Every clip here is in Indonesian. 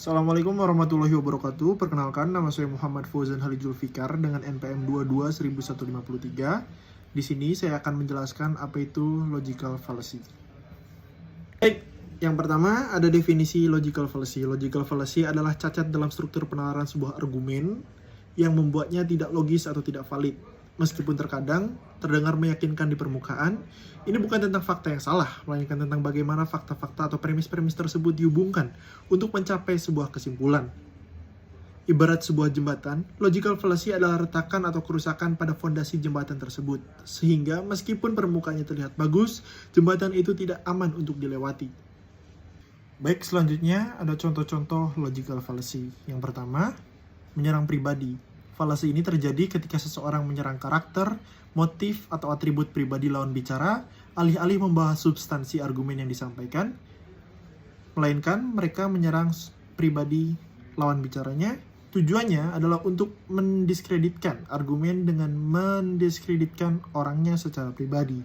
Assalamualaikum warahmatullahi wabarakatuh. Perkenalkan, nama saya Muhammad Fauzan Halijul Fikar dengan NPM 22.1153. Di sini saya akan menjelaskan apa itu logical fallacy. Baik, yang pertama ada definisi logical fallacy. Logical fallacy adalah cacat dalam struktur penalaran sebuah argumen yang membuatnya tidak logis atau tidak valid. Meskipun terkadang terdengar meyakinkan di permukaan, ini bukan tentang fakta yang salah, melainkan tentang bagaimana fakta-fakta atau premis-premis tersebut dihubungkan untuk mencapai sebuah kesimpulan. Ibarat sebuah jembatan, logical fallacy adalah retakan atau kerusakan pada fondasi jembatan tersebut, sehingga meskipun permukaannya terlihat bagus, jembatan itu tidak aman untuk dilewati. Baik, selanjutnya ada contoh-contoh logical fallacy. Yang pertama, menyerang pribadi. Fallacy ini terjadi ketika seseorang menyerang karakter, motif, atau atribut pribadi lawan bicara, alih-alih membahas substansi argumen yang disampaikan, melainkan mereka menyerang pribadi lawan bicaranya. Tujuannya adalah untuk mendiskreditkan argumen dengan mendiskreditkan orangnya secara pribadi.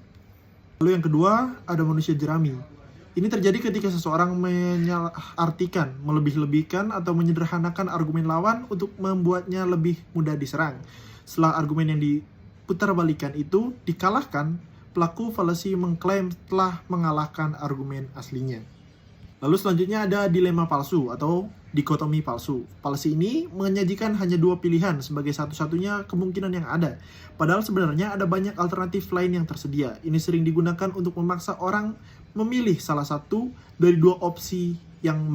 Lalu yang kedua, ada manusia jerami. Ini terjadi ketika seseorang menyalahartikan, melebih-lebihkan, atau menyederhanakan argumen lawan untuk membuatnya lebih mudah diserang. Setelah argumen yang diputarbalikan itu dikalahkan, pelaku fallacy mengklaim telah mengalahkan argumen aslinya. Lalu selanjutnya ada dilema palsu atau dikotomi palsu. Fallacy ini menyajikan hanya dua pilihan sebagai satu-satunya kemungkinan yang ada. Padahal sebenarnya ada banyak alternatif lain yang tersedia. Ini sering digunakan untuk memaksa orang memilih salah satu dari dua opsi yang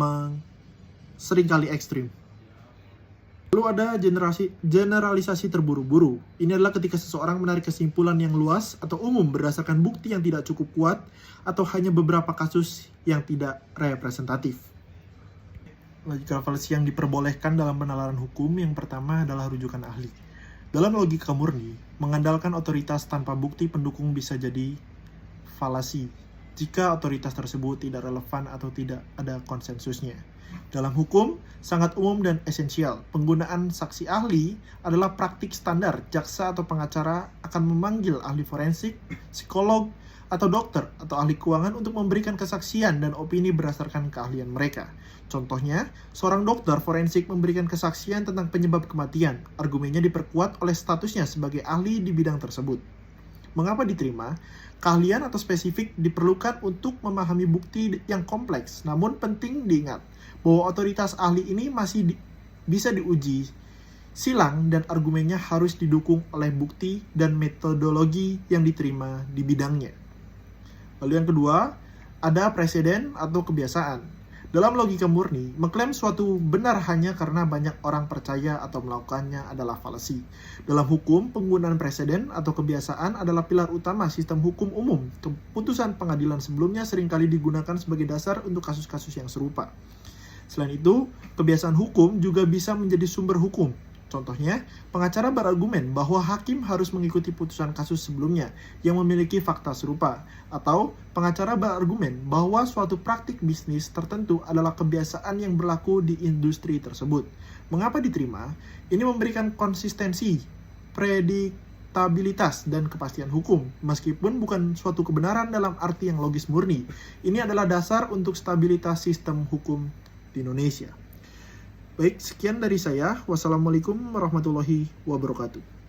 seringkali ekstrim. Lalu ada generalisasi terburu-buru. Ini adalah ketika seseorang menarik kesimpulan yang luas atau umum berdasarkan bukti yang tidak cukup kuat atau hanya beberapa kasus yang tidak representatif. Logical fallacy yang diperbolehkan dalam penalaran hukum yang pertama adalah rujukan ahli. Dalam logika murni, mengandalkan otoritas tanpa bukti pendukung bisa jadi fallacy jika otoritas tersebut tidak relevan atau tidak ada konsensusnya. Dalam hukum, sangat umum dan esensial, penggunaan saksi ahli adalah praktik standar. Jaksa atau pengacara akan memanggil ahli forensik, psikolog, atau dokter, atau ahli keuangan untuk memberikan kesaksian dan opini berdasarkan keahlian mereka. Contohnya, seorang dokter forensik memberikan kesaksian tentang penyebab kematian. Argumennya diperkuat oleh statusnya sebagai ahli di bidang tersebut. Mengapa diterima? Keahlian atau spesifik diperlukan untuk memahami bukti yang kompleks, namun penting diingat bahwa otoritas ahli ini masih bisa diuji silang dan argumennya harus didukung oleh bukti dan metodologi yang diterima di bidangnya. Lalu yang kedua, ada preseden atau kebiasaan. Dalam logika murni, mengklaim suatu benar hanya karena banyak orang percaya atau melakukannya adalah fallacy. Dalam hukum, penggunaan preseden atau kebiasaan adalah pilar utama sistem hukum umum. Keputusan pengadilan sebelumnya seringkali digunakan sebagai dasar untuk kasus-kasus yang serupa. Selain itu, kebiasaan hukum juga bisa menjadi sumber hukum. Contohnya, pengacara berargumen bahwa hakim harus mengikuti putusan kasus sebelumnya yang memiliki fakta serupa, atau pengacara berargumen bahwa suatu praktik bisnis tertentu adalah kebiasaan yang berlaku di industri tersebut. Mengapa diterima? Ini memberikan konsistensi, prediktabilitas, dan kepastian hukum, meskipun bukan suatu kebenaran dalam arti yang logis murni. Ini adalah dasar untuk stabilitas sistem hukum di Indonesia. Baik, sekian dari saya. Wassalamualaikum warahmatullahi wabarakatuh.